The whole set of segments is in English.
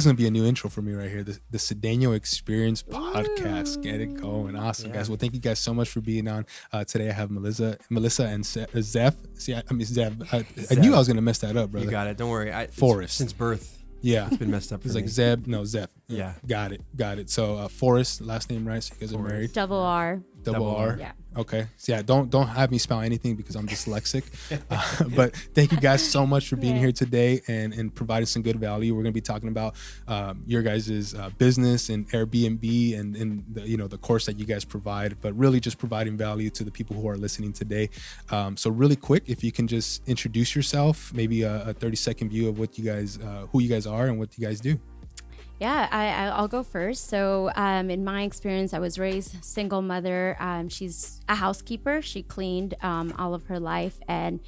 is going to be a new intro for me right here. The Cedeno Experience Podcast. Get it going. Awesome, guys. Well, thank you guys so much for being on. Today I have Melissa and Zev. See, I mean, Zev. I knew I was going to mess that up, brother. You got it. Don't worry. Forrest. Since birth. Yeah. It's been messed up for It's me. like Zev. Yeah. Got it. So Forrest, last name, right? So you guys are married. Double R. Double R. Yeah. Okay. So yeah, don't have me spell anything because I'm dyslexic. But thank you guys so much for being here today and providing some good value. We're going to be talking about your guys' business and Airbnb and the course that you guys provide, but really just providing value to the people who are listening today. So really quick, if you can just introduce yourself, maybe a 30-second view of what you guys, who you guys are and what you guys do. Yeah, I'll go first. So in my experience, I was raised single mother. She's a housekeeper. She cleaned all of her life. And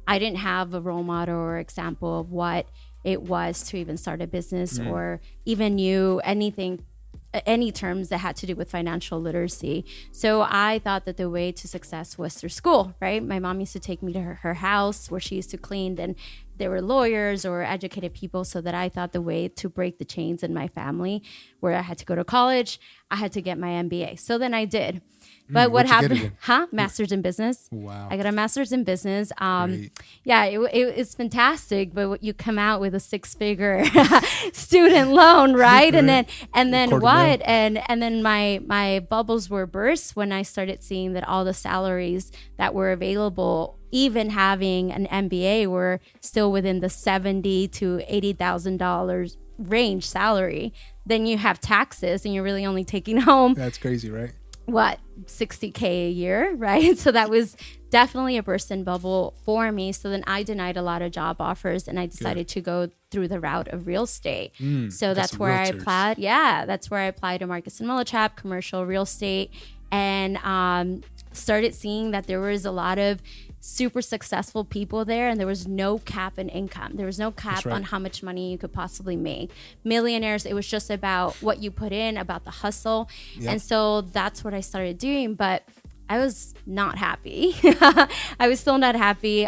I didn't have a role model or example of what it was to even start a business or even knew any terms that had to do with financial literacy. So I thought that the way to success was through school, right? My mom used to take me to her house where she used to clean, and there were lawyers or educated people, so that I thought the way to break the chains in my family, where I had to go to college, I had to get my MBA. So then I did. But what happened? Master's in business. Wow. I got a master's in business. Great. Yeah, it's fantastic. But you come out with a 6-figure student loan, right? And then what? And then my bubbles were burst when I started seeing that all the salaries that were available, even having an MBA, were still within the $70,000 to $80,000 range salary. Then you have taxes, and you're really only taking home. That's crazy, right? What, $60K a year, right? So that was definitely a burst in bubble for me. So then I denied a lot of job offers, and I decided to go through the route of real estate. So that's where I applied. Yeah, that's where I applied to Marcus and Millichap, commercial real estate, and started seeing that there was a lot of super successful people there, and there was no cap in income. There was no cap on how much money you could possibly make. Millionaires, it was just about what you put in, about the hustle. And so that's what I started doing, but I was not happy. I was still not happy.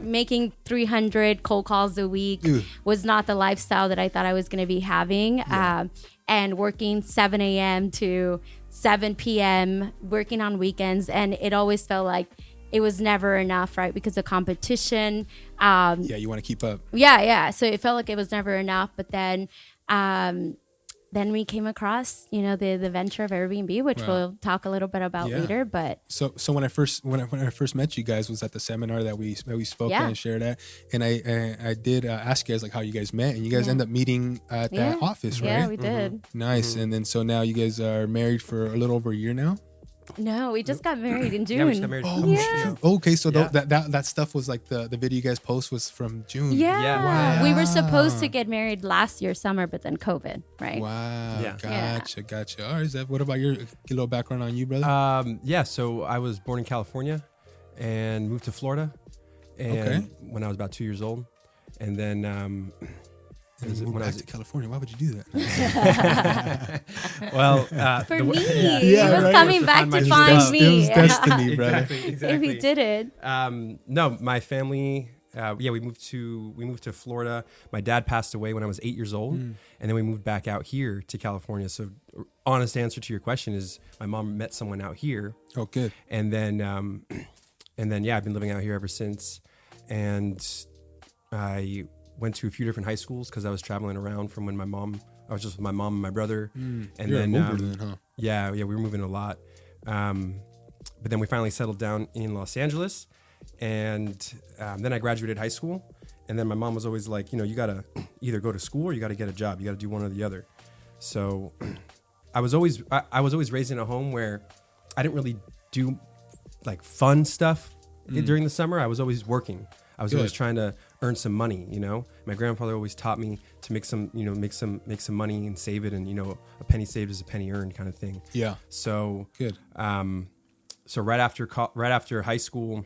Making 300 cold calls a week was not the lifestyle that I thought I was going to be having. And working 7 a.m. to 7 p.m., working on weekends, and it always felt like it was never enough, right? Because of competition. You want to keep up. Yeah. So it felt like it was never enough. But then we came across, the venture of Airbnb, which we'll talk a little bit about later. But so when I first met you guys was at the seminar that we spoke at and shared at, and I did ask you guys like how you guys met, and you guys end up meeting at that office, right? Yeah, we did. Nice. And then so now you guys are married for a little over a year now. No, we just got married in June. Yeah, we just got married. Okay, so that stuff was like the video you guys post was from June. Yeah. Wow. We were supposed to get married last year summer, but then COVID, right? Wow. Yeah. Gotcha. All right, Zev, what about your little background on you, brother? So I was born in California and moved to Florida when I was about 2 years old. And then when I was in California, why would you do that? Well, for me, he was coming back to find me. It was destiny, brother. Exactly. If he did it. No, my family. We moved to Florida. My dad passed away when I was 8 years old, and then we moved back out here to California. So, honest answer to your question is, my mom met someone out here. Oh, good. And then I've been living out here ever since. And I went to a few different high schools because I was traveling around from when I was just with my mom and my brother. And then, huh? Yeah, we were moving a lot. But then we finally settled down in Los Angeles. And then I graduated high school. And then my mom was always like, you got to either go to school or you got to get a job. You got to do one or the other. So I was always raised in a home where I didn't really do like fun stuff during the summer. I was always working. I was always trying to earn some money, My grandfather always taught me to make some money and save it, and a penny saved is a penny earned kind of thing. Yeah. So good. So right after high school,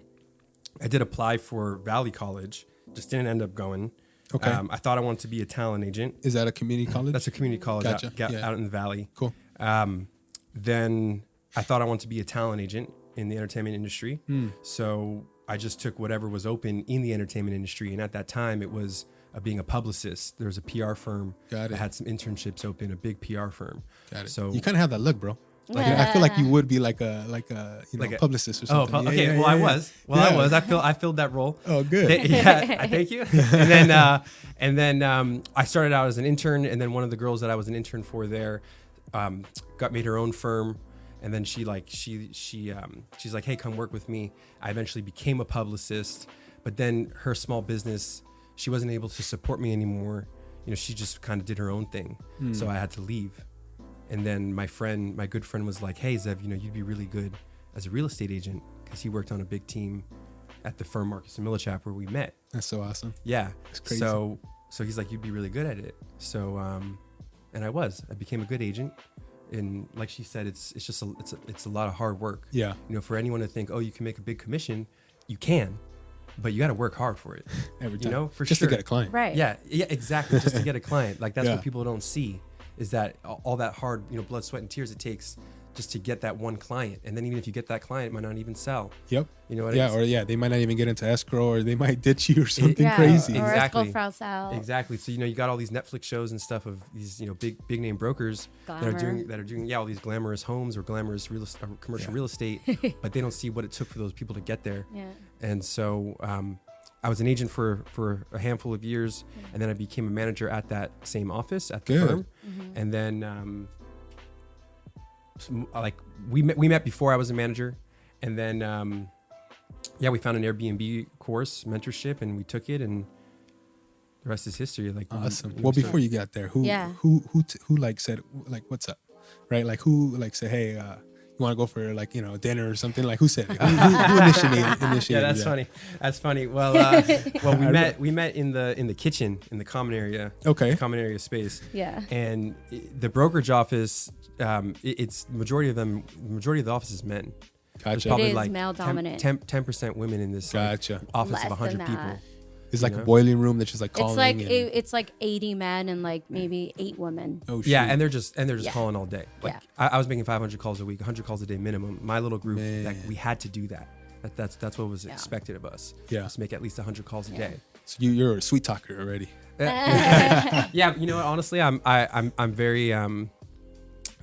I did apply for Valley College. Just didn't end up going. Okay. I thought I wanted to be a talent agent. Is that a community college? That's a community college out in the Valley. Cool. Then I thought I wanted to be a talent agent in the entertainment industry. So I just took whatever was open in the entertainment industry. And at that time, it was being a publicist. There was a PR firm Got it. that had some internships open, a big PR firm. Got it. So you kind of have that look, bro. Like, I feel like you would be like a publicist or something. Oh, okay. I was. I filled that role. Oh, good. Thank you. And then I started out as an intern, and then one of the girls that I was an intern for there made her own firm, and then she's like, hey, come work with me. I eventually became a publicist, but then her small business, she wasn't able to support me anymore. She just kind of did her own thing, so I had to leave. And then my good friend was like, hey, Zev, you'd be really good as a real estate agent, because he worked on a big team at the firm Marcus & Millichap where we met. That's so awesome. Yeah. That's crazy. So he's like, you'd be really good at it. So, and I became a good agent. And like she said, it's a lot of hard work. Yeah. For anyone to think, oh, you can make a big commission, you can, but you got to work hard for it. Every time. For just sure. to get a client. Right. Yeah, exactly. Just to get a client. Like that's Yeah. what people don't see, is that all that hard, blood, sweat, and tears it takes just to get that one client. And then even if you get that client, it might not even sell. Yep. You know what I mean? They might not even get into escrow, or they might ditch you or something crazy. Or Exactly. out. Exactly. So you got all these Netflix shows and stuff of these big name brokers that are doing all these glamorous homes or glamorous commercial real estate, but they don't see what it took for those people to get there. Yeah. And so I was an agent for a handful of years, and then I became a manager at that same office at the firm. Mm-hmm. And then we met before I was a manager, and then we found an Airbnb course mentorship, and we took it, and the rest is history. Like awesome. Well, before you got there, who like said like what's up, right? Like who like said, hey, you want to go for dinner or something? Like who said it? Who initiated? Yeah, that's funny. That's funny. Well, we met in the kitchen in the common area. Okay. Common area space. Yeah. And the brokerage office, it's majority of the office is men. Gotcha. There's probably It is like male dominant. 10% women in this Gotcha. office Less of 100 than people. that. It's like a boiling room that's just like calling. It's like 80 men and like maybe 8 women. Oh, shoot. Yeah, and they're just calling all day. Like Yeah. I was making 500 calls a week, 100 calls a day minimum. My little group, that we had to do that. That's what was expected of us. Yeah. Just make at least 100 calls a day. So you're a sweet talker already. Yeah, honestly, I'm very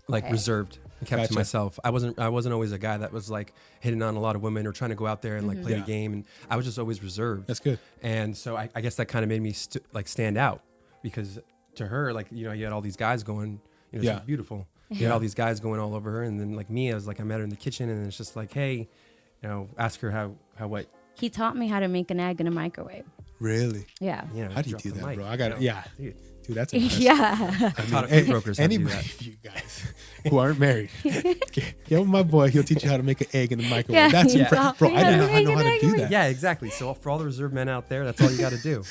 reserved and kept to myself. I wasn't always a guy that was like hitting on a lot of women or trying to go out there and like play the game, and I was just always reserved. That's good. And so I guess that kind of made me stand out, because to her, like, you had all these guys going, she's beautiful. You had all these guys going all over her, and then like me, I was like, I met her in the kitchen, and it's just like, hey, ask her how what. He taught me how to make an egg in a microwave. Really? Yeah. How do you do that, bro? I got Dude. Dude, that's impressive. Yeah. I taught a few brokers how to do Anybody, that. you guys who aren't married, get with my boy. He'll teach you how to make an egg in the microwave. Yeah, That's he impressive, taught bro. me I how did to not make know how an to egg do in that. Yeah, exactly. So for all the reserve men out there, that's all you got to do.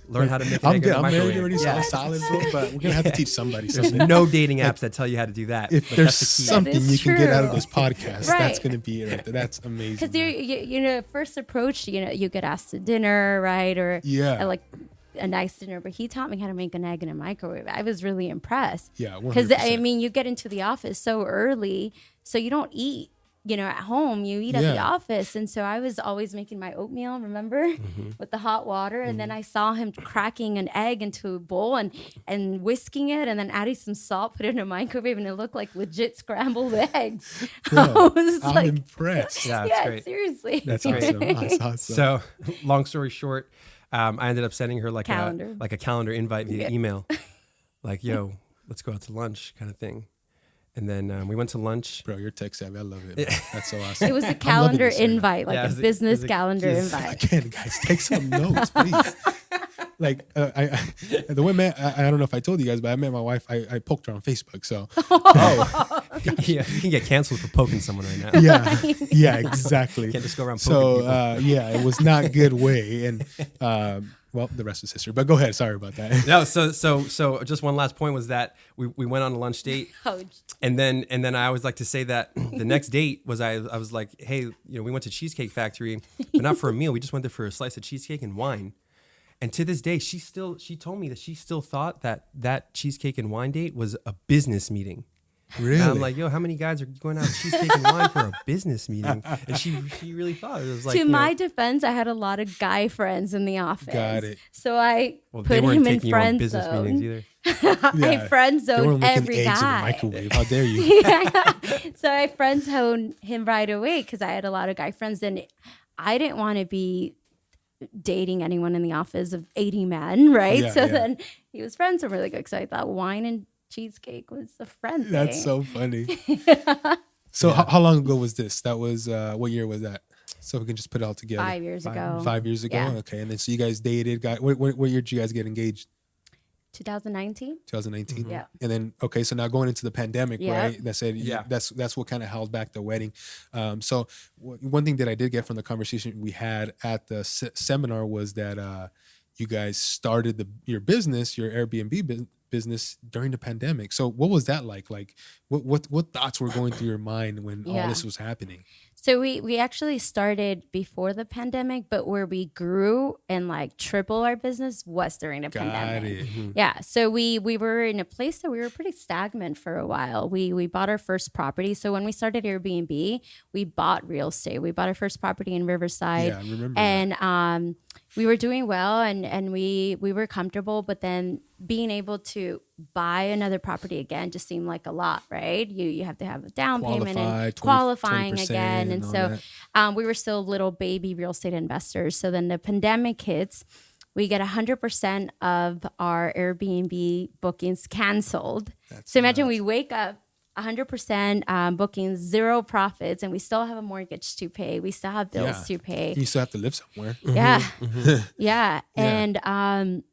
Learn how to make an I'm egg good. in the I'm microwave. married already, so Yeah. I'm solid, bro. But we're gonna have to teach somebody There's something. no dating apps that tell you how to do that. If but there's that's the key. something That is you can get out of true. this podcast, that's Right. gonna be it right there. That's amazing. Because first approach, you get asked to dinner, right? Or like a nice dinner. But he taught me how to make an egg in a microwave. I was really impressed. Yeah, Because 100%. you get into the office so early, so you don't eat. At home, you eat at the office. And so I was always making my oatmeal, remember, with the hot water. And then I saw him cracking an egg into a bowl and whisking it and then adding some salt, put it in a microwave, and it looked like legit scrambled eggs. Bro, I was I'm impressed. Yeah, that's great. seriously. That's awesome. That's awesome. So, long story short, I ended up sending her like Calendar. a calendar invite via email, like, "Yo, let's go out to lunch," kind of thing. And then we went to lunch. Bro, you're tech savvy. I love it. Bro. That's so awesome. It was a calendar this right now. invite, like Yeah, a business calendar yes. invite. Again, guys, take some notes, please. Like the way I don't know if I told you guys, but I met my wife. I poked her on Facebook. So Yeah, you can get canceled for poking someone right now. yeah, exactly. Can't just go around poking people. It was not good way, and well, the rest is history. But go ahead. Sorry about that. No, so just one last point was that we went on a lunch date, and then I always like to say that the next date was I was like, hey, we went to Cheesecake Factory, but not for a meal. We just went there for a slice of cheesecake and wine. And to this day, she told me that she still thought that cheesecake and wine date was a business meeting. Really? And I'm like, yo, how many guys are going out cheesecake and wine for a business meeting? And she really thought it was like, To my defense, I had a lot of guy friends in the office. Got it. So I well, put they weren't him in taking you on friend business meetings zone. either. I friend They weren't zoned making every eggs in the guy. microwave. How dare you? So I friend zoned him right away because I had a lot of guy friends, and I didn't want to be dating anyone in the office of 80 men, right? Yeah, so yeah. then he was friends with really good. So I thought wine and cheesecake was a friend That's thing. so funny. So how long ago was this? That was what year was that? So we can just put it all together. 5 years ago. 5 years ago. Yeah. Okay, and then so you guys dated. What year did you guys get engaged? 2019. 2019. Yeah. And then okay, so now going into the pandemic, Yeah. right? That said, Yeah. that's what kind of held back the wedding. So one thing that I did get from the conversation we had at the seminar was that you guys started your business, your Airbnb business during the pandemic. So what was that like? Like what thoughts were going through your mind when all Yeah. this was happening? So we actually started before the pandemic, but where we grew and like triple our business was during the Got pandemic. it. Yeah. So we were in a place that we were pretty stagnant for a while. We bought our first property. So when we started Airbnb, we bought real estate. We bought our first property in Riverside. Yeah, I remember that. And we were doing well and we were comfortable, but then being able to buy another property again just seemed like a lot, right? You have to have a down payment and qualifying 20% again. And all so that. we were still little baby real estate investors. So then the pandemic hits, we get 100% of our Airbnb bookings canceled. So imagine we wake up 100% bookings, zero profits, and we still have a mortgage to pay. We still have bills to pay. You still have to live somewhere. Yeah. Mm-hmm. Yeah. And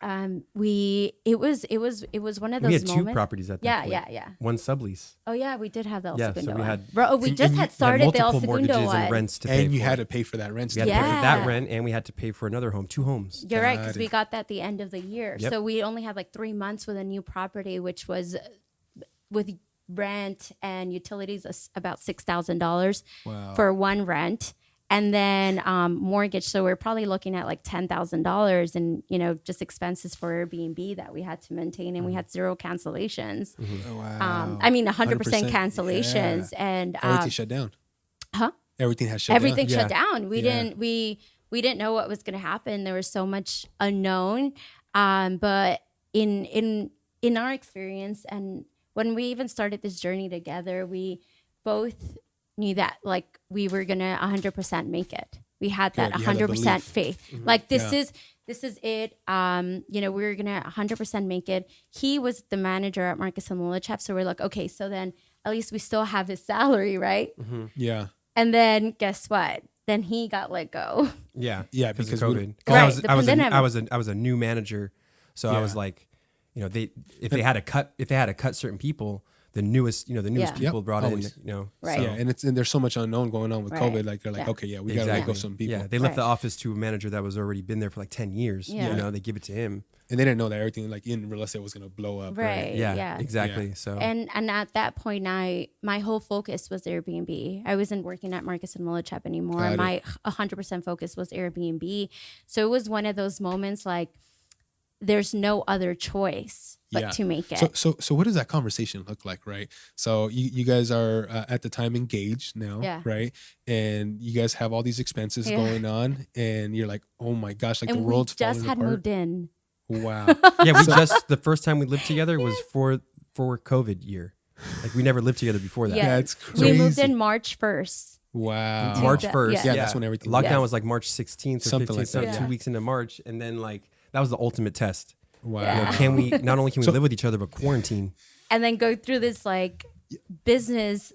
it was one of those We had moments. two properties at that Yeah, point. yeah. One sublease. Oh yeah, we did have the El Yeah, so Segundo we one. had- Bro, we and just you had We had started the El multiple Segundo mortgages one. and rents to pay And you for. had to pay for that rent. We had to still. pay for Yeah. that rent, and we had to pay for another home, 2 homes. You're right, Got because it. we got that at the end of the year. Yep. So we only had like 3 months with a new property, which was with rent and utilities about $6,000 Wow. for one rent. And then mortgage. So we're probably looking at like $10,000 and, just expenses for Airbnb that we had to maintain. And we had 0 cancellations. Oh, wow. I mean, 100% 100%, cancellations. yeah. And Everything shut down. Huh? Everything has shut everything down. shut down. We Yeah. didn't we didn't know what was going to happen. There was so much unknown. But in our experience, and when we even started this journey together, we both knew that like we were gonna 100% make it. We had that Good. You had the 100% belief. faith. Like this Yeah. is it. We were gonna 100% make it. He was the manager at Marcus and Lilichep, so we're like, okay, so then at least we still have his salary, right? Yeah. And then guess what? Then he got let go. Yeah, Yeah, because because of we- COVID. 'Cause Right, I was the I was pandemic. I was a new manager, so I was Yeah. like, if they had to cut certain people, the newest Yeah. people Yep, brought always. in, Right. so- Yeah, and there's so much unknown going on with Right. COVID. Like they're like, Yeah. okay, yeah, we gotta let exactly. go some people. Yeah, they left the Right. office to a manager that was already been there for like 10 years. Yeah. They give it to him. And they didn't know that everything like in real estate was gonna blow up. Right. Yeah, Yeah. exactly. Yeah. So And at that point, my whole focus was Airbnb. I wasn't working at Marcus and Lilichep anymore. Got it. My 100% focus was Airbnb. So it was one of those moments like there's no other choice but Yeah. to make it. So what does that conversation look like, right? So you guys are at the time engaged now, Yeah. right? And you guys have all these expenses Yeah. going on, and you're like, oh my gosh, like and the we world's just falling had apart. moved in. Wow. yeah, we just the first time we lived together was for COVID year. Like we never lived together before that. Yeah. That's We moved crazy. in March 1st. Wow. March Yeah. 1st. Yeah, that's when everything- Lockdown Yes. was like March 16th or Something 15th, like so that. 2 Yeah. weeks into March, and then like that was the ultimate test. Wow. Yeah. Can we not only can we So- live with each other but quarantine? And then go through this like business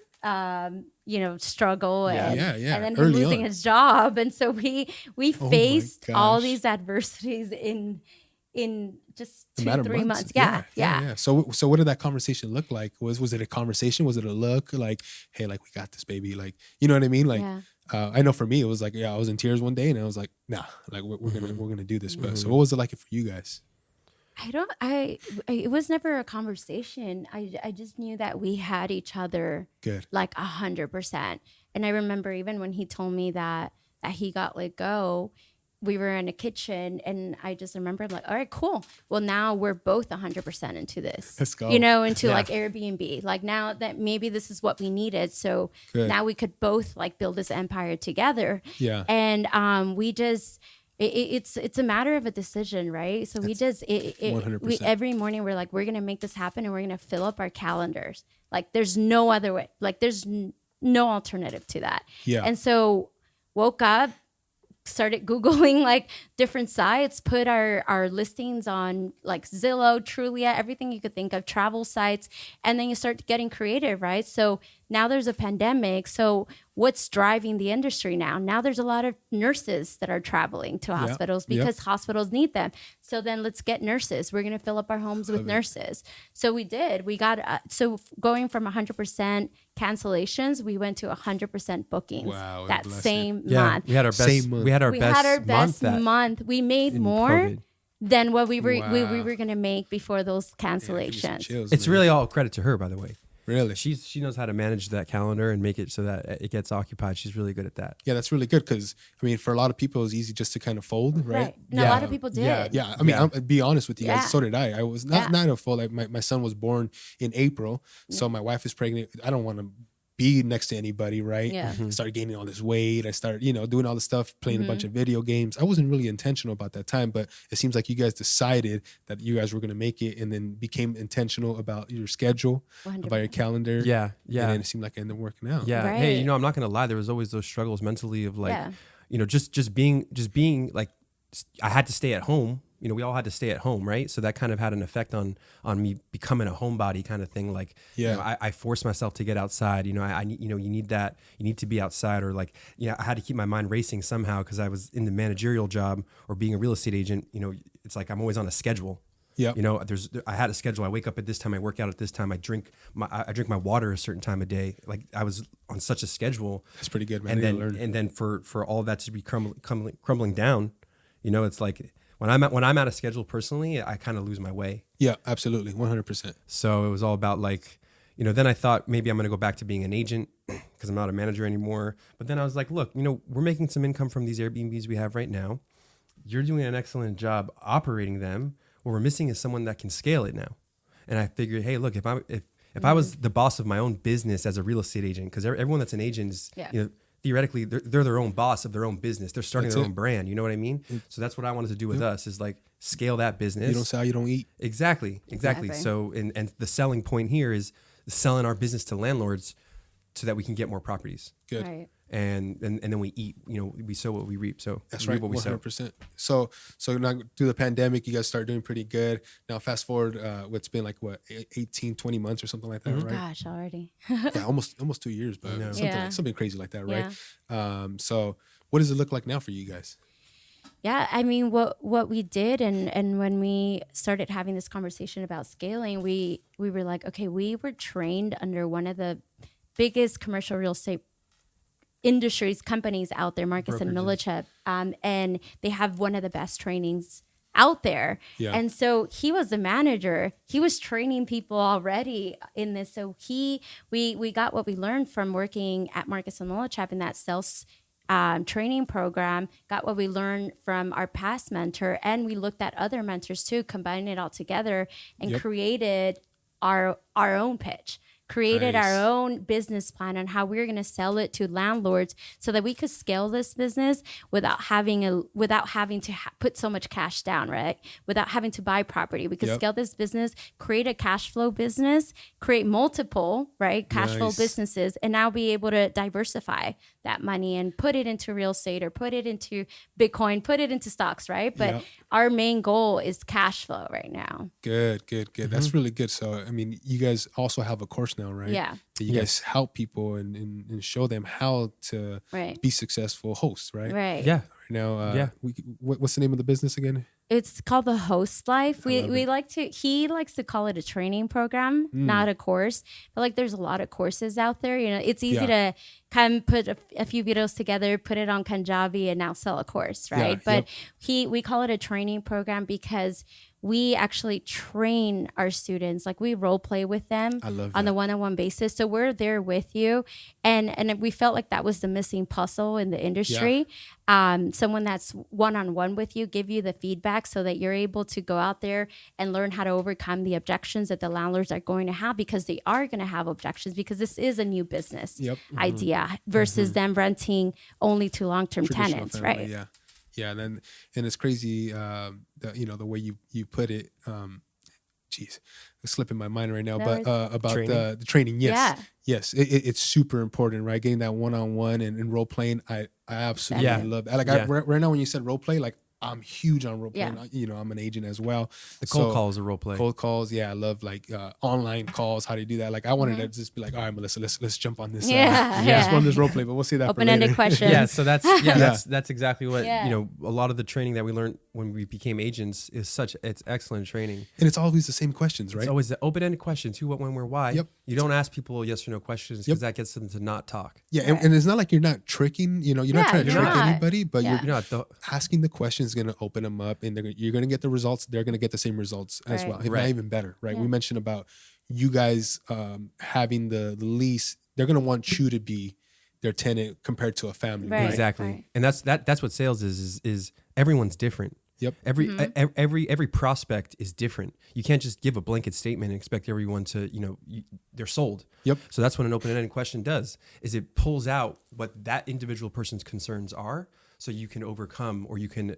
struggle Yeah, and, yeah, yeah. and then him Early losing on. his job. And so we Oh my faced all gosh. these adversities in just A 2-3 matter of months. Yeah. So what did that conversation look like? Was it a conversation? Was it a look like, hey, like we got this, baby? Like, you know what I mean? Like, Yeah. I know for me, it was like, yeah, I was in tears one day, and I was like, nah, like we're gonna do this. But so what was it like for you guys? It was never a conversation. I just knew that we had each other Good. like 100%. And I remember even when he told me that he got let go, we were in a kitchen, and I just remember I'm like, all right, cool. Well, now we're both 100% into this. Let's go. You know, into like Airbnb. Like now that maybe this is what we needed. So now we could both like build this empire together. Yeah. And we just it's a matter of a decision, right? So we just 100%. every morning we're like, we're gonna make this happen, and we're gonna fill up our calendars. Like there's no other way. Like there's no alternative to that. Yeah. And so woke up, started Googling like different sites, put our listings on like Zillow, Trulia, everything you could think of, travel sites. And then you start getting creative, right? So now there's a pandemic. So what's driving the industry now? Now there's a lot of nurses that are traveling to hospitals because hospitals need them. So then let's get nurses. We're going to fill up our homes with nurses. So we did. We got, so going from 100% cancellations, we went to 100% bookings. Wow, that same month. We had our best. We had our best month. We made more COVID. than what we were we were going to make before those cancellations. Chills, It's man. really all credit to her, by the way. Really. She knows how to manage that calendar and make it so that it gets occupied. She's really good at that. Yeah, that's really good because I mean, for a lot of people, it's easy just to kind of fold, right? And a lot of people did. Yeah. I mean, I'll be honest with you guys. Yeah. So did I. I was not a full. Like my son was born in April, so my wife is pregnant. I don't want to be next to anybody, right? Yeah. I started gaining all this weight. I started, doing all this stuff, playing a bunch of video games. I wasn't really intentional about that time, but it seems like you guys decided that you guys were going to make it and then became intentional about your schedule, 100%. about your calendar. Yeah. And then it seemed like it ended up working out. Yeah. Right. Hey, I'm not gonna lie. There was always those struggles mentally of like, just being like, I had to stay at home. We all had to stay at home, right? So that kind of had an effect on me becoming a homebody kind of thing. Like, I forced myself to get outside. I you need that. You need to be outside, or like, I had to keep my mind racing somehow because I was in the managerial job or being a real estate agent. It's like I'm always on a schedule. Yeah. I had a schedule. I wake up at this time. I work out at this time. I drink my water a certain time of day. Like I was on such a schedule. That's pretty good, man. And then for all that to be crumbling down, it's like when I'm out of schedule personally, I kind of lose my way. Yeah, absolutely, 100%. So it was all about like, then I thought maybe I'm going to go back to being an agent because I'm not a manager anymore. But then I was like, look, we're making some income from these Airbnbs we have right now. You're doing an excellent job operating them. What we're missing is someone that can scale it now. And I figured, hey, look, if I was the boss of my own business as a real estate agent, because everyone that's an agent is, theoretically, they're their own boss of their own business. They're starting their own brand. You know what I mean? So that's what I wanted to do with us is like scale that business. You don't sell, you don't eat. Exactly. So, and the selling point here is selling our business to landlords so that we can get more properties. Good. Right. And then we eat, we sow what we reap. So That's we right, reap what we sow. 100%. So now through the pandemic, you guys started doing pretty good. Now fast forward, it's been like 18, 20 months or something like that, right? Gosh, already. Yeah, almost 2 years, but something crazy like that, right? Yeah. So what does it look like now for you guys? Yeah, I mean, what we did, and when we started having this conversation about scaling, we were like, okay, we were trained under one of the biggest commercial real estate industries, companies out there, Marcus and Melissa, and they have one of the best trainings out there. Yeah. And so he was the manager. He was training people already in this. So we got what we learned from working at Marcus and Melissa in that sales training program, got what we learned from our past mentor, and we looked at other mentors too, combined it all together and created our own pitch. Created our own business plan on how we were going to sell it to landlords so that we could scale this business without having to put so much cash down, right? Without having to buy property. We could scale this business, create a cash flow business, create multiple, right? Cash flow businesses, and now be able to diversify that money and put it into real estate or put it into Bitcoin, put it into stocks, right? But our main goal is cash flow right now. Good. That's really good. So, I mean, you guys also have a course now, right? Yeah. That you guys help people and show them how to be successful hosts, right? Right. Yeah. Now, what's the name of the business again? It's called the Host Life. He likes to call it a training program, not a course. But like there's a lot of courses out there. It's easy to come put a few videos together, put it on Kajabi and now sell a course, right? But we call it a training program because we actually train our students. Like we role play with them on the one-on-one basis. So we're there with you. And we felt like that was the missing puzzle in the industry. Someone that's one-on-one with you, give you the feedback so that you're able to go out there and learn how to overcome the objections that the landlords are going to have, because they are going to have objections, because this is a new business idea versus them renting only to long-term tenants, family, right? Yeah, and it's crazy, the way you put it. Geez, it's slipping my mind right now. But about training. The training, yes, Yeah. yes, it's super important, right? Getting that one-on-one and role playing, I absolutely love that. Like right now, when you said role play, like I'm huge on role playing. I'm an agent as well. The cold call is a role play. Cold calls, I love like online calls. How do you do that? Like I wanted to just be like, all right, Melissa, let's jump on this. Let's run this role play, but we'll see that Open-ended questions. Yeah, so that's that's exactly what a lot of the training that we learned when we became agents is it's excellent training. And it's always the same questions, right? It's always the open-ended questions: who, what, when, where, why. Yep. You don't ask people yes or no questions because that gets them to not talk. Yeah, and it's not like you're not tricking. You're not trying to trick anybody, but you're not asking the questions is going to open them up, and you're going to get the results. They're going to get the same results as well, if not even better, right? We mentioned about you guys having the lease. They're going to want you to be their tenant compared to a family, right? Exactly, Right. and that's what sales is everyone's different. Yep. Every prospect is different. You can't just give a blanket statement and expect everyone to, they're sold. Yep. So that's what an open-ended question does, is it pulls out what that individual person's concerns are, so you can overcome, or you can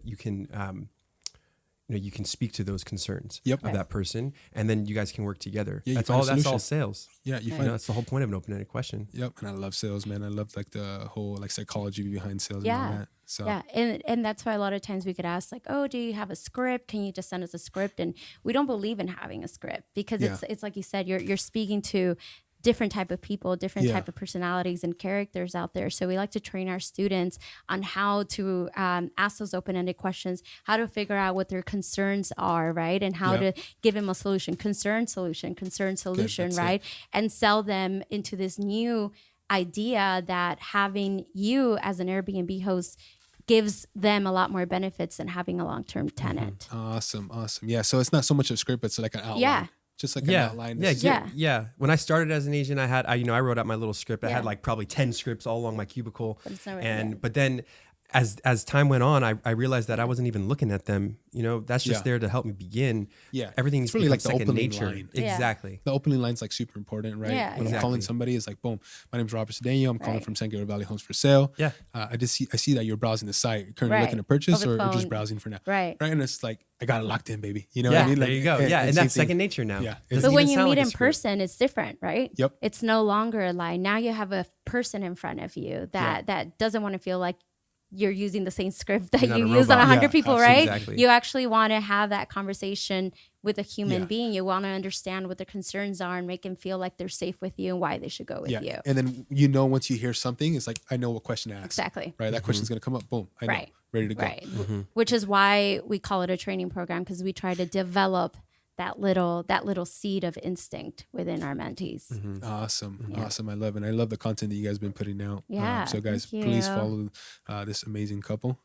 speak to those concerns of that person, and then you guys can work together. Yeah, that's all sales. Yeah, you find that's the whole point of an open-ended question. Yep. And I love sales, man. I love like the whole like psychology behind sales and all that. So and that's why a lot of times we could ask like, oh, do you have a script? Can you just send us a script? And we don't believe in having a script, because it's like you said, you're speaking to different type of people, different type of personalities and characters out there. So we like to train our students on how to ask those open-ended questions, how to figure out what their concerns are, right? And how to give them a solution, concern, solution, right? And sell them into this new idea that having you as an Airbnb host gives them a lot more benefits than having a long-term tenant. Awesome. Yeah. So it's not so much a script, it's like an outline. Yeah. Just like an outline. Yeah. When I started as an agent, I wrote out my little script. I had like probably 10 scripts all along my cubicle. But then as time went on, I realized that I wasn't even looking at them. That's just there to help me begin. Yeah. Everything's really like the second opening nature. line. Exactly. The opening line's like super important, right? Yeah. When I'm calling somebody, it's like, boom, my name's Robert Cedeno. I'm calling from San Gabriel Valley Homes for Sale. Yeah. I see that you're browsing the site. You're currently looking to purchase or just browsing for now. Right. And it's like, I got it locked in, baby. You know what I mean? There you go. And that's second nature now. Yeah. But when you meet in person, it's different, right? Yep. It's no longer a lie. Now you have a person in front of you that doesn't want to feel like you're using the same script that you use on 100 people, right? Exactly. You actually want to have that conversation with a human being. You want to understand what their concerns are and make them feel like they're safe with you and why they should go with you. And then, once you hear something, it's like, I know what question to ask. Exactly. Right? That question's going to come up. Boom. I know. Ready to go. Right. Which is why we call it a training program, because we try to develop that little seed of instinct within our mentees. Awesome. I love it. I love the content that you guys have been putting out. So guys, thank you. please follow this amazing couple.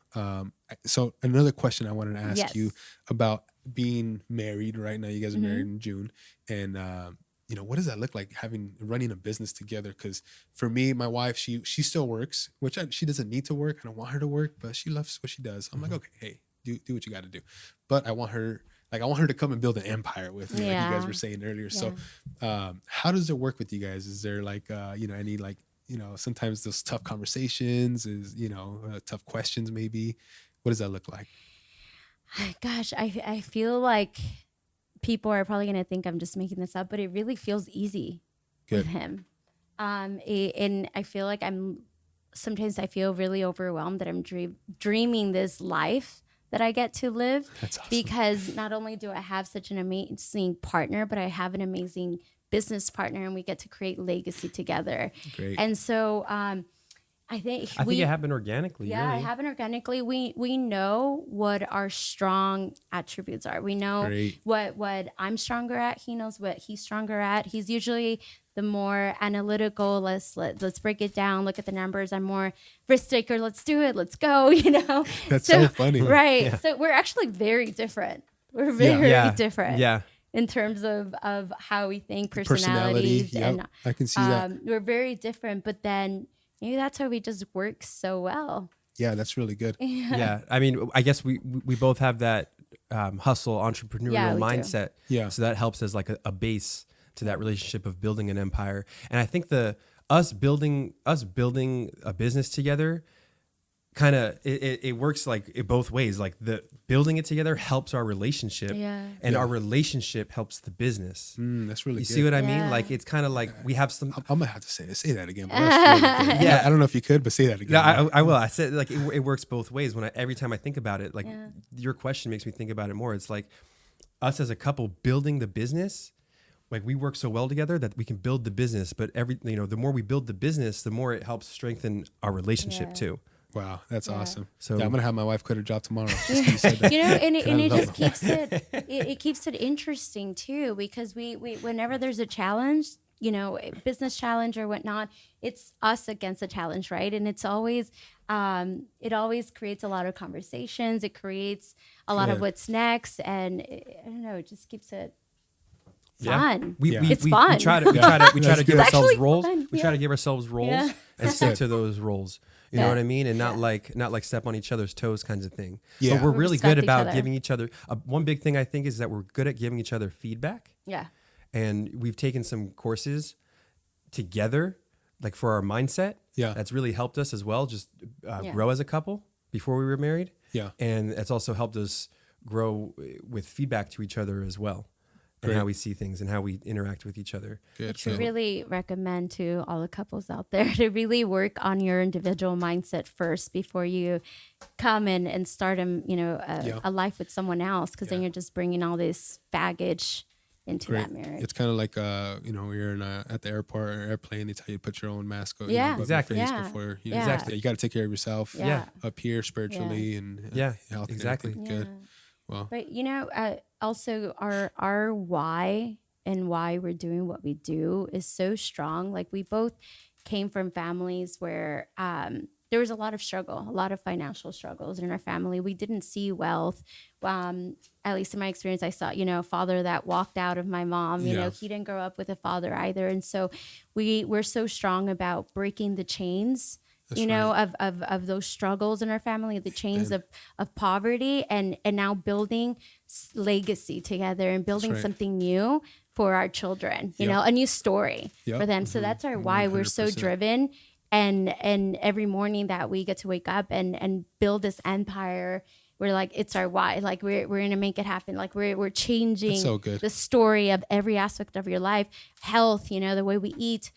So another question I wanted to ask you about being married right now. You guys are married in June. And, what does that look like running a business together? Because for me, my wife, she still works, which she doesn't need to work. I don't want her to work, but she loves what she does. I'm like, okay, hey, do what you got to do. But I want her to come and build an empire with me, like you guys were saying earlier. So how does it work with you guys? Is there like, any like, sometimes those tough conversations, tough questions maybe? What does that look like? Gosh, I feel like people are probably going to think I'm just making this up, but it really feels easy with him. And I feel like sometimes I feel really overwhelmed that I'm dreaming this life that I get to live. That's awesome. Because not only do I have such an amazing partner, but I have an amazing business partner, and we get to create legacy together. Great. And so I think it happened organically. Yeah, really. It happened organically. We know what our strong attributes are. We know what I'm stronger at. He knows what he's stronger at. He's usually the more analytical. Let's break it down. Look at the numbers. I'm more risk taker. Let's do it. Let's go. That's so funny, right? Yeah. So we're actually very different. We're very Yeah. different. Yeah. In terms of how we think, Personality, personalities, yep, and I can see that. we're very different. But then maybe that's why we just work so well. Yeah, that's really good. Yeah. I mean, I guess we both have that hustle entrepreneurial Yeah, we do. mindset. Yeah. So that helps as like a base to that relationship of building an empire. And I think us building a business together kind of it works like it both ways. Like the building it together helps our relationship, and our relationship helps the business. That's really You good. see what I mean? Yeah. Like it's kind of like we have some. I'm gonna have to say that again. But that's really good. Yeah. I don't know if you could, but say that again. No, I will. I said like it works both ways. Every time I think about it, like your question makes me think about it more. It's like us as a couple building the business. Like we work so well together that we can build the business. But the more we build the business, the more it helps strengthen our relationship too. Wow, that's awesome. So- I'm gonna have my wife quit her job tomorrow. Just 'cause you said that. And it love just keeps it keeps it interesting too, because we whenever there's a challenge, a business challenge or whatnot, it's us against the challenge, right? And it's always it always creates a lot of conversations. It creates a lot of what's next, and I don't know, it just keeps it fun. It's fun. We try to give It's ourselves actually roles. fun, We try to give ourselves roles and stick to those roles. You know what I mean? And not like step on each other's toes kinds of thing. Yeah. But we're really Respect good each about other. giving each other one big thing I think is that we're good at giving each other feedback. Yeah. And we've taken some courses together, like for our mindset. Yeah. That's really helped us as well, just grow as a couple before we were married. Yeah. And it's also helped us grow with feedback to each other as well. And Great. how we see things and how we interact with each other. Good. I should really recommend to all the couples out there to really work on your individual mindset first before you come in and start a life with someone else, because then you're just bringing all this baggage into that marriage. It's kind of like when you're at the airport or airplane, they tell you to put your own mask on. Yeah. Above Exactly. Your face Yeah. before Yeah. Exactly. You got to take care of yourself. Yeah. Up here spiritually and health. Exactly. And everything. Good. Well. But also our why and why we're doing what we do is so strong. Like we both came from families where there was a lot of struggle, a lot of financial struggles in our family. We didn't see wealth. At least in my experience, I saw, a father that walked out of my mom. You know, he didn't grow up with a father either. And so we're so strong about breaking the chains. Of those struggles in our family, the chains of poverty, and now building legacy together and building something new for our children, a new story for them. So that's our why. We're so 100%. driven, and every morning that we get to wake up and build this empire, we're like, it's our why. Like we're gonna make it happen. Like we're changing so good. the story of every aspect of your life, health, the way we eat,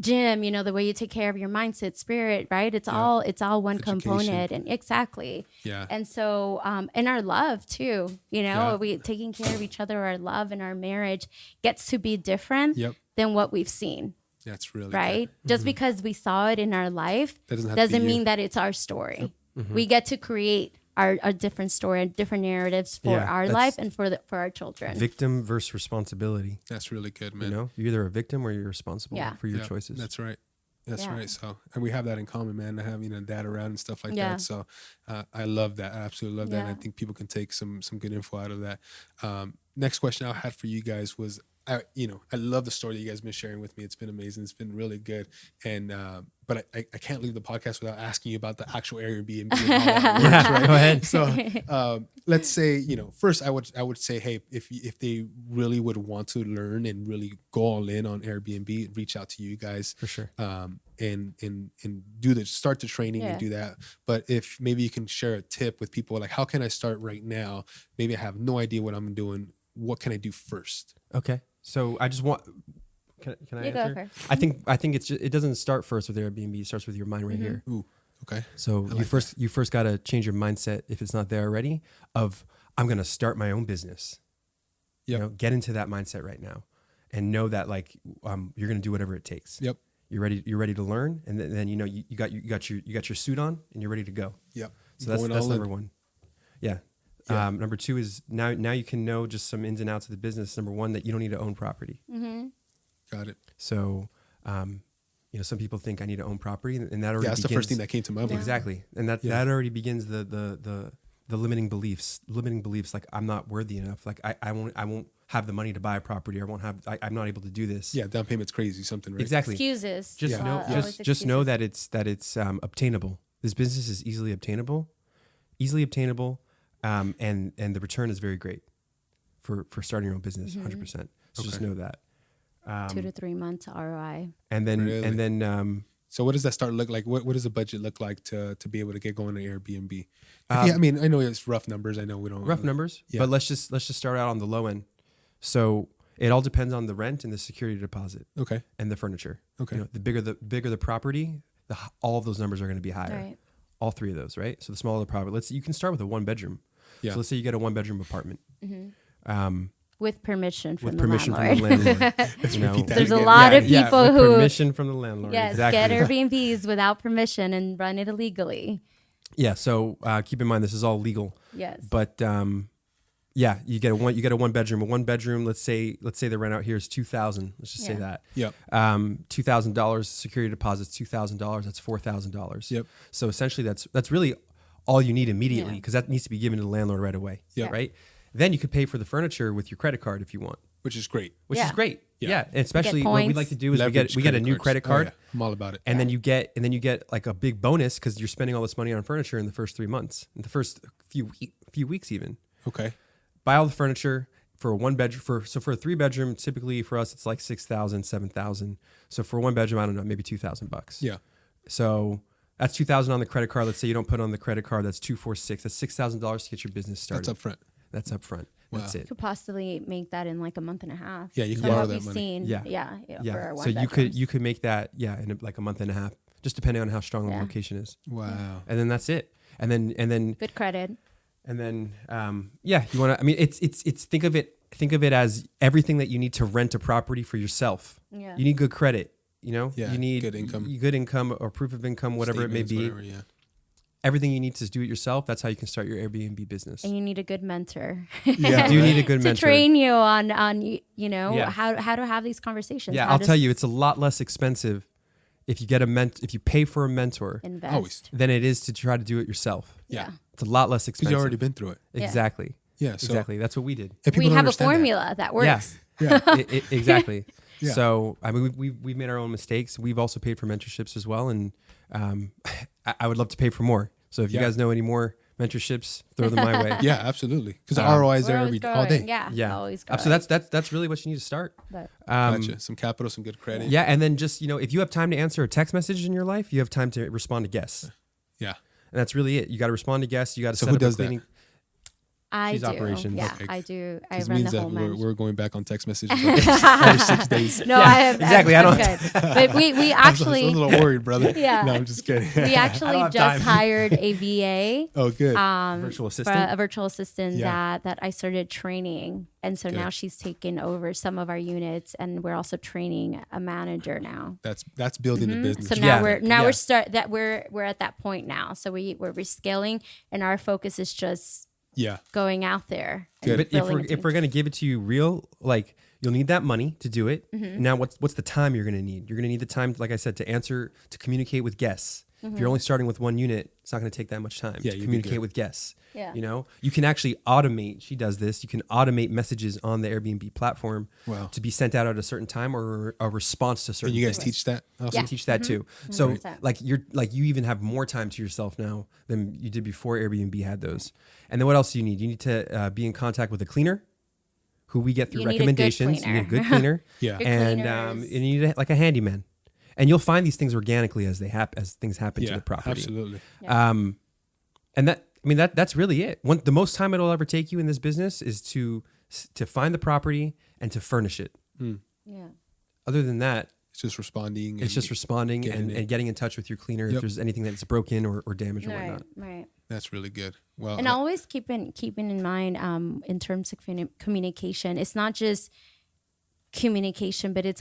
gym, the way you take care of your mindset, spirit, right? It's all one component, and exactly. Yeah. And so, and our love too, we taking care of each other, our love and our marriage gets to be different than what we've seen. That's really right. good. Just because we saw it in our life That doesn't have to be doesn't you. mean that it's our story. We get to create our different story and different narratives for our life and for our children. Victim versus responsibility. That's really good, man. You're either a victim or you're responsible for your Yeah, choices. That's right. That's Yeah. right. So, and we have that in common, man. I have dad around and stuff like Yeah. that. So, I love that. I absolutely love that. And I Yeah. think people can take some good info out of that. Next question I had for you guys was, I love the story that you guys have been sharing with me. It's been amazing. It's been really good. And but I can't leave the podcast without asking you about the actual Airbnb and how that works, right? Go ahead. So let's say, first I would say, hey, if they really would want to learn and really go all in on Airbnb, reach out to you guys For sure. and start the training and do that. But if maybe you can share a tip with people, like how can I start right now? Maybe I have no idea what I'm doing. What can I do first? Okay. So I just want. Can I You go answer? first. I think it doesn't start first with Airbnb. It starts with your mind right here. Ooh, okay. So you first got to change your mindset if it's not there already. Of I'm going to start my own business. Yep. Get into that mindset right now, and know that you're going to do whatever it takes. Yep. You're ready to learn, and then you got your suit on, and you're ready to go. Yep. So that's Going all number in. one. Yeah. Yeah. Number two is now you can know just some ins and outs of the business. Number one, that you don't need to own property. Got it. So, some people think I need to own property, and that already Yeah, that's begins, the first thing that came to my mind. Exactly, and that already begins the the limiting beliefs, like I'm not worthy enough. Like I won't have the money to buy a property, or I'm not able to do this. Yeah, down payment's crazy, something, right? Exactly. Excuses. Just Yeah. know, Always just know excuses. that it's obtainable. This business is easily obtainable, and the return is very great for starting your own business, 100%. So just know that. 2 to 3 months ROI. And then Really? and then So what does that start look like? What does the budget look like to be able to get going on Airbnb? I mean, I know it's rough numbers. I know we don't rough numbers, Yeah. but let's just start out on the low end. So it all depends on the rent and the security deposit Okay. and the furniture. Okay. You know, the bigger the property, all of those numbers are going to be higher. Right. All three of those, right? So the smaller the property, you can start with a 1-bedroom. Yeah. So let's say you get a 1-bedroom apartment. With permission from With the permission landlord. from the landlord. You know? repeat that There's a again. lot of people with who permission from the landlord. yes, exactly. get Airbnbs without permission and run it illegally. Yeah. So keep in mind this is all legal. Yes. But yeah, you get a 1-bedroom. A 1-bedroom. Let's say the rent out here is $2,000. Let's just say Yeah. that. Yep. $2,000 security deposits. $2,000. That's $4,000. Yep. So essentially, that's really all you need immediately Yeah. because that needs to be given to the landlord right away. Yep. Right. Then you could pay for the furniture with your credit card if you want, Which is great. which Yeah. is great. Yeah. Yeah. And especially what we points. like to do is Leverage we get a new cards. credit Oh, card. yeah. I'm all about it. And then you get like a big bonus because you're spending all this money on furniture in the first 3 months, in the first few weeks even. Okay. Buy all the furniture for a 1-bedroom. For a 3-bedroom, typically for us it's like $6,000, $7,000. So for a 1-bedroom, I don't know, maybe $2,000. Yeah. So that's $2,000 on the credit card. Let's say you don't put it on the credit card. That's $246. That's $6,000 to get your business started. That's up front. That's up front. That's it. Could possibly make that in like a month and a half. Yeah, you can From borrow what that we've money. seen. Yeah. For our So you could make that in like a month and a half, just depending on how strong the Yeah. location is. Wow. And then that's it. And then good credit. you want to. I mean, it's think of it as everything that you need to rent a property for yourself. Yeah. You need good credit. You know, Yeah, you need good income. or proof of income, whatever it may be. Whatever, yeah. Everything you need to do it yourself. That's how you can start your Airbnb business. And you need a good mentor. Yeah. You do need a good to mentor. train you on Yeah. how to have these conversations. Yeah, how I'll to tell you, it's a lot less expensive if you get if you pay for a mentor invest. Always. than it is to try to do it yourself. Yeah. It's a lot less Because expensive. you've already been through it. Yeah. Exactly. Yeah. So Exactly. That's what we did. if people We don't have a understand that- formula that works. Yeah. Exactly. Yeah. So I mean, we've made our own mistakes. We've also paid for mentorships as well, and I would love to pay for more. So if you Yeah. guys know any more mentorships, throw them my way. Yeah, absolutely. Because the ROI is We're there always all day. growing. Yeah. Yeah. Always So growing. that's really what you need to start. But Gotcha. Some capital, some good credit. Yeah, and then just if you have time to answer a text message in your life, you have time to respond to guests, Yeah. and that's really it. You got to respond to guests. You got to So set who up does a that? cleaning. I She's do. operations. Yeah, Okay. I do. I This run means the that whole we're management. going back on text messages every 6 days. No, Yeah, I have exactly. I'm I don't- good. But we I'm actually a little worried, brother. Yeah. No, I'm just kidding. we actually have just time. hired a VA. Oh, good. Virtual For assistant. a virtual assistant Yeah. that I started training, and so now Good. she's taken over some of our units, and we're also training a manager now. That's building the business. So now Yeah. we're at that point now. So we're rescaling, and our focus is just Yeah. going out there. Good. But building a if we're gonna give it to you real, like you'll need that money to do it. Mm-hmm. Now, what's the time you're gonna need? You're gonna need the time, like I said, to communicate with guests. If you're only starting with one unit, it's not gonna take that much time Yeah, to you'd be communicate good. with guests. Yeah. You can actually automate. She does this. You can automate messages on the Airbnb platform Wow. to be sent out at a certain time or a response to certain. And you guys things. teach that also? Yeah. We teach that too. So 100%. you even have more time to yourself now than you did before Airbnb had those. And then what else do you need? You need to be in contact with a cleaner, who we get through You need a good recommendations. You need a good cleaner. cleaner. Yeah. Good And cleaners. you need like a handyman. And you'll find these things organically as things happen to Yeah. the property. Absolutely. And that's really it. The most time it'll ever take you in this business is to find the property and to furnish it. Yeah. Other than that, It's just responding. it's just responding getting it. and getting in touch with your cleaner if Yep. there's anything that's broken or damaged or Right. whatnot. Right. That's really good. Well, And always keeping in mind, in terms of communication, it's not just communication, but it's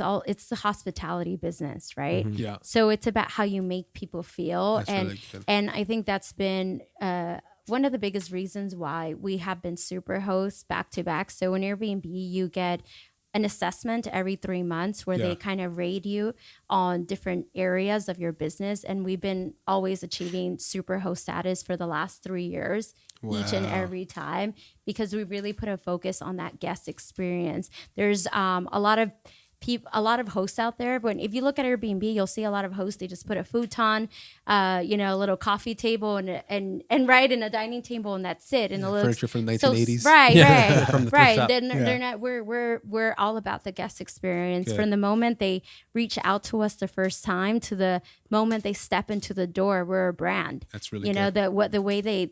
the hospitality business, right? yeah. So it's about how you make people feel, That's and really good. and I think that's been one of the biggest reasons why we have been super hosts back to back. So in Airbnb, you get an assessment every 3 months where they kind of rate you on different areas of your business. And we've been always achieving super host status for the last 3 years, each and every time, because we really put a focus on that guest experience. There's a lot of hosts out there. But if you look at Airbnb, you'll see a lot of hosts. They just put a futon, a little coffee table, and a dining table, and that's it. And furniture from the 1980s. Right. From the Right. shop. They're not. We're all about the guest experience. Good. From the moment they reach out to us the first time to the moment they step into the door, we're a brand. That's really good. The way they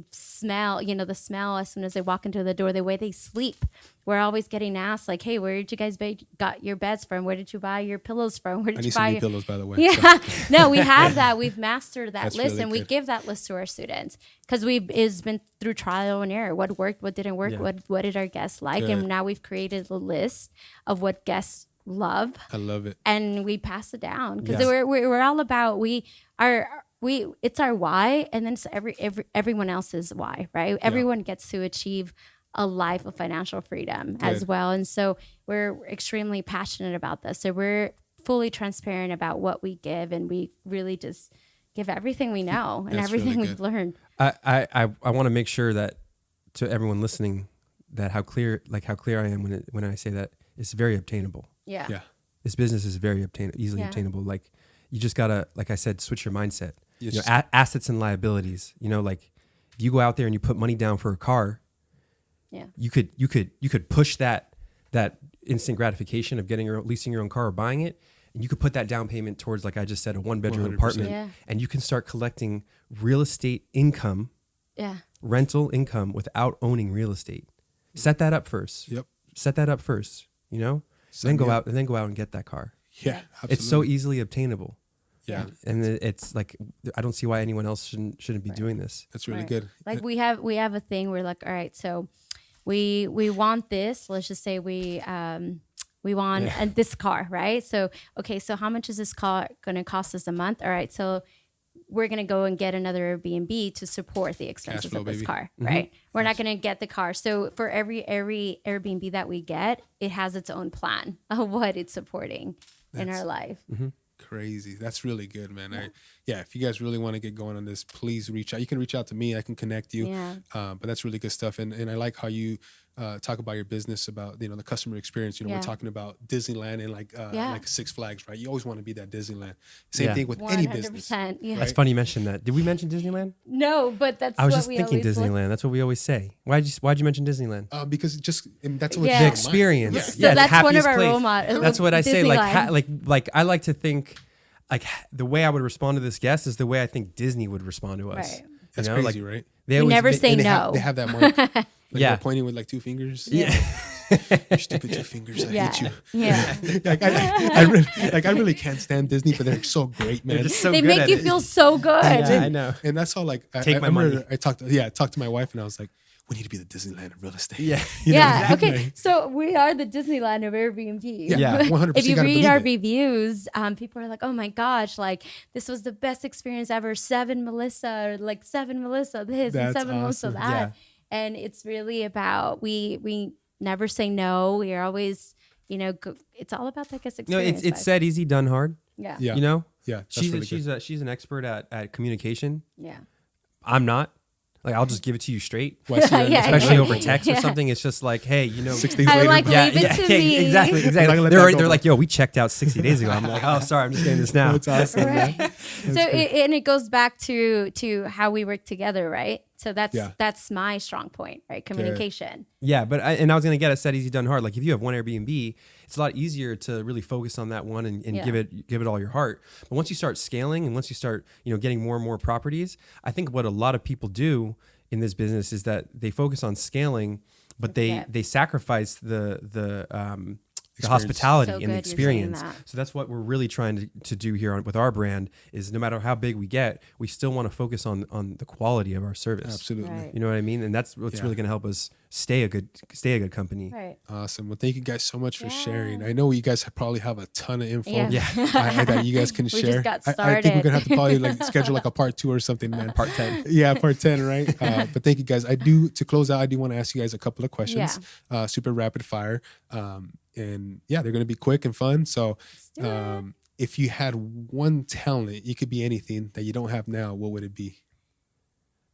smell, the smell as soon as they walk into the door, the way they sleep. We're always getting asked, like, hey, where did you guys got your beds from? Where did you buy your pillows from? Where did I you need buy some new your pillows, by the way. Yeah. No, we have that. We've mastered that That's list, really and we good. give that list to our students because it's been through trial and error. What worked, what didn't work, what did our guests like? Good. And now we've created a list of what guests love, I love it. and we pass it down because Yeah. we're all about it's our why, and then it's everyone else's why, right? Everyone gets to achieve a life of financial freedom as well, and so we're extremely passionate about this. So we're fully transparent about what we give, and we really just give everything we know and That's everything really we've good. learned. I want to make sure that to everyone listening that how clear I am when I say that it's very obtainable. Yeah. Yeah. This business is very easily Yeah. obtainable. Like you just gotta, like I said, switch your mindset. It's You know, assets and liabilities. Like if you go out there and you put money down for a car, Yeah. you could push that instant gratification of leasing your own car or buying it, and you could put that down payment towards, like I just said, a 1-bedroom 100%. apartment, Yeah. and you can start collecting real estate income, Yeah. rental income without owning real estate. Set that up first. Yep. Set that up first. Then go out and get that car. Yeah. Absolutely. It's so easily obtainable. Yeah. And it's like I don't see why anyone else shouldn't be doing this. That's really Right. good. Like we have a thing where, like, all right, so we want this. Let's just say we want this car, right? So okay, so how much is this car going to cost us a month? All right, so we're going to go and get another Airbnb to support the expenses flow, of this baby. car, right? We're not going to get the car. So for every Airbnb that we get, it has its own plan of what it's supporting in our life. Crazy. That's really good, man. If you guys really want to get going on this, please reach out. You can reach out to me. I can connect you. Yeah. But that's really good stuff. And I like how you talk about your business, about, the customer experience. We're talking about Disneyland and like Six Flags, right? You always want to be that Disneyland. Same Yeah. thing with any business. 100%. Yeah. It's funny you mentioned that. Did we mention Disneyland? No, but that's I was what just we thinking always look- Disneyland. That's what we always say. Why'd you mention Disneyland? Because that's what Yeah. The Yeah. experience. Yeah. So Yeah, it's that's one of happiest our place. role models. That's what I say. Disneyland. Like I like to think, like the way I would respond to this guest is the way I think Disney would respond to us. Right. That's You know, crazy, like, right? They You always never make- say And no. they have that mark. Like Yeah. they're pointing with like 2 fingers. Yeah. Your stupid 2 fingers. I Yeah. hate you. Yeah. Like I really can't stand Disney, but they're so great, man. They're just so They good make at you it. feel so good. Yeah, I know. And that's all. Like Take I my remember money. I talked to my wife, and I was like, we need to be the Disneyland of real estate. Yeah. Yeah. exactly. Okay. So we are the Disneyland of Airbnb. Yeah, 100%. If you gotta read believe our it. reviews, people are like, "Oh my gosh! Like this was the best experience ever." Seven Melissa, or like Seven Melissa this and That's Seven Melissa awesome. that. Yeah. And it's really about we never say no. We are always, it's all about that guest No, experience. it's vibe. said easy, done hard. Yeah. Yeah. You know? Yeah, that's She's really good. she's an expert at communication. Yeah. I'm not. Like I'll just give it to you straight. Why see that? Yeah, Especially yeah. over text or Yeah. something. It's just like, hey, 6 days I later. like Yeah, leave it yeah, to yeah, me. exactly. Not gonna let They're that go. like, yo, we checked out 60 days ago. I'm like, oh, sorry, I'm just getting this now. That's awesome, man. Right. And it goes back to how we work together, right? So that's my strong point, right? Communication. Yeah, but I was gonna get it said easy done hard. Like if you have one Airbnb, it's a lot easier to really focus on that one and Yeah. give it all your heart. But once you start scaling and once you start getting more and more properties, I think what a lot of people do in this business is that they focus on scaling, but Yeah. they sacrifice the Experience. hospitality So and good the you're saying experience. that. So that's what we're really trying to do here with our brand is no matter how big we get, we still want to focus on the quality of our service. Absolutely. Right. You know what I mean? And that's what's Yeah. really going to help us stay a good company. Right. Awesome. Well, thank you guys so much for Yeah. sharing. I know you guys probably have a ton of info Yeah. that you guys can We share. just got I think we're started. gonna have to probably like schedule like a part 2 or something, man. Part 10. Yeah, part 10, right? But thank you guys. To close out, I do want to ask you guys a couple of questions, super rapid fire. and yeah, they're going to be quick and fun. So do it. if you had one talent, it could be anything that you don't have now, what would it be?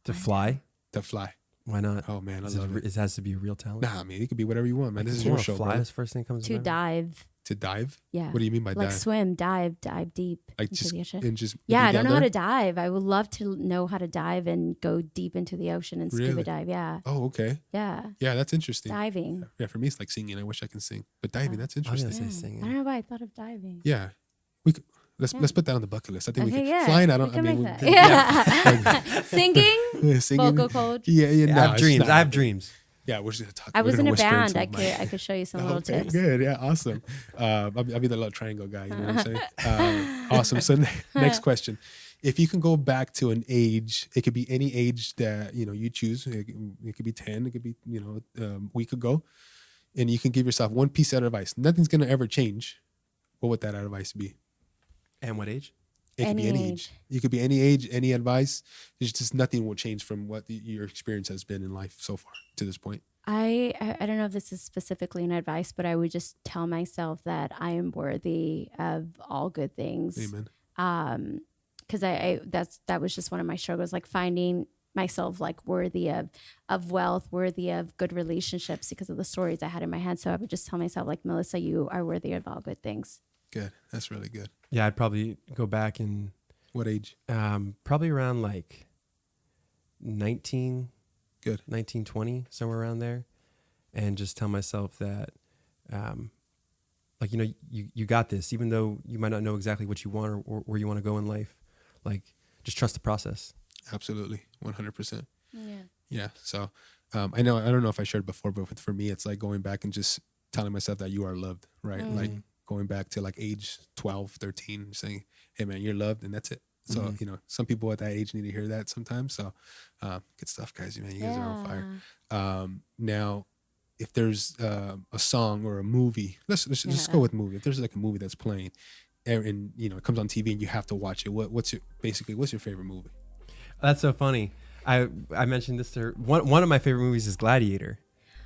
To fly? To fly. Why not? Oh man, I love it. It has to be a real talent. Nah, I mean, it could be whatever you want, man. This is your show, fly. bro. Is the first thing that comes To mind. dive. To dive? Yeah. What do you mean by Like dive? swim, dive deep Like into just the ocean. and just Yeah, be I don't down know how there? to dive. I would love to know how to dive and go deep into the ocean and scuba Really? dive. Yeah. Oh, okay. Yeah. Yeah, that's interesting. Diving. Yeah, for me, it's like singing. I wish I can sing, but diving, that's I was interesting. gonna say I singing. don't know why I thought of diving. Yeah, we could. Let's Yeah. put that on the bucket list. I think we Okay, could. yeah. Flying, I we don't. I can mean, make we, that. Yeah. Singing, yeah, singing. vocal coach. Yeah, yeah. I no, have it's dreams. not I have happening. dreams. Yeah, we're just gonna talk. I we're was in gonna a whisper band. into I the mic. could show you some little Okay, tips. good. Yeah, awesome. I'll be the little triangle guy. You know what I'm saying? Awesome. So next question: if you can go back to an age, it could be any age that you choose. It could be 10. It could be a week ago, and you can give yourself one piece of advice. Nothing's gonna ever change. What would that advice be? And what age? It could be Any any age. You could be any age, any advice. There's just nothing will change from what your experience has been in life so far to this point. I don't know if this is specifically an advice, but I would just tell myself that I am worthy of all good things. Amen. Because that was just one of my struggles, like finding myself like worthy of wealth, worthy of good relationships because of the stories I had in my head. So I would just tell myself like, Melissa, you are worthy of all good things. Good. That's really good. Yeah, I'd probably go back and What age? probably around like 19, Good. 19, 20, somewhere around there. And just tell myself that, like, you got this, even though you might not know exactly what you want or where you want to go in life. Like, just trust the process. Absolutely. 100%. Yeah. Yeah. So I don't know if I shared before, but for me, it's like going back and just telling myself that you are loved, right? Like going back to like age 12, 13, saying, hey man, you're loved, and that's it. So, some people at that age need to hear that sometimes. So good stuff, guys. Man, you guys are on fire. Now, if there's a song or a movie, let's just go with movie. If there's like a movie that's playing and it comes on TV and you have to watch it, what's your favorite movie? That's so funny. I mentioned this to her. One of my favorite movies is Gladiator.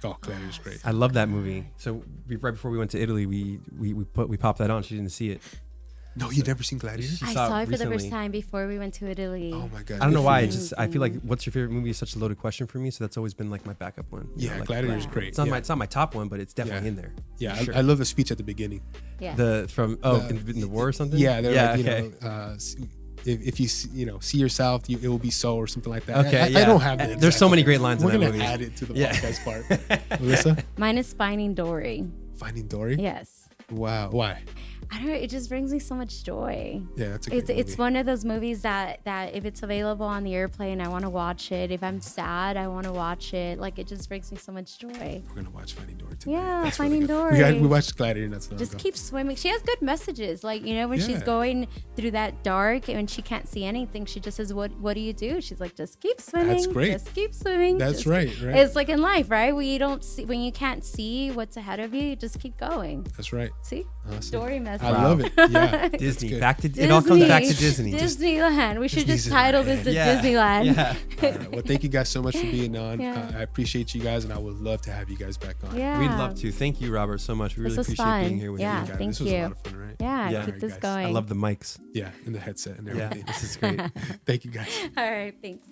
Oh, Gladiator's great. I love that movie. So right before we went to Italy, we popped that on. She didn't see it. No, you've never seen Gladiator? She I saw saw it it for the first recently. time before we went to Italy. Oh my God. I don't know Good why. for It's you. just I feel like what's your favorite movie is such a loaded question for me. So that's always been like my backup one. Yeah, like, Gladiator's great. It's not Yeah. my top one, but it's definitely Yeah. in there. Yeah, For sure. I love the speech at the beginning. Yeah. In the war or something. Yeah, they're like, okay. If you see yourself, it will be so, or something like that. Okay, I yeah. don't have that. There's so many great lines We're in that gonna movie. add it to the Yeah. podcast part. Melissa, Mine is Finding Dory. Finding Dory. Yes. Wow. Why? I don't know. It just brings me so much joy. Yeah, that's a great It's movie. one of those movies that if it's available on the airplane, I want to watch it. If I'm sad, I want to watch it. Like it just brings me so much joy. We're gonna watch Finding Dory today. Yeah, That's Finding really good. Dory. We watched Gladiator. That's not Just keep swimming. She has good messages. Like, when she's Yeah. going through that dark and she can't see anything, she just says, what do you do? She's like, just keep swimming. That's great. Just keep swimming. That's Just right. It's like in life, right? When you can't see what's ahead of you, you just keep going. That's right. See? Awesome. Dory message. I love it. Yeah. Disney. good. Back to it all comes back to Disney. Disneyland. We should just Disney's title in this my the Yeah. Disneyland. Yeah. All right. Well, thank you guys so much for being on. Yeah. I appreciate you guys, and I would love to have you guys back on. Yeah. We'd love to. Thank you, Robert, so much. We really This was appreciate being fun. here with Yeah. you. Guys, thank this was a you. lot of fun, right? Yeah, Yeah. keep Alright, this guys. going. I love the mics. Yeah, and the headset and Yeah, everything. this is great. Thank you guys. All right, thanks.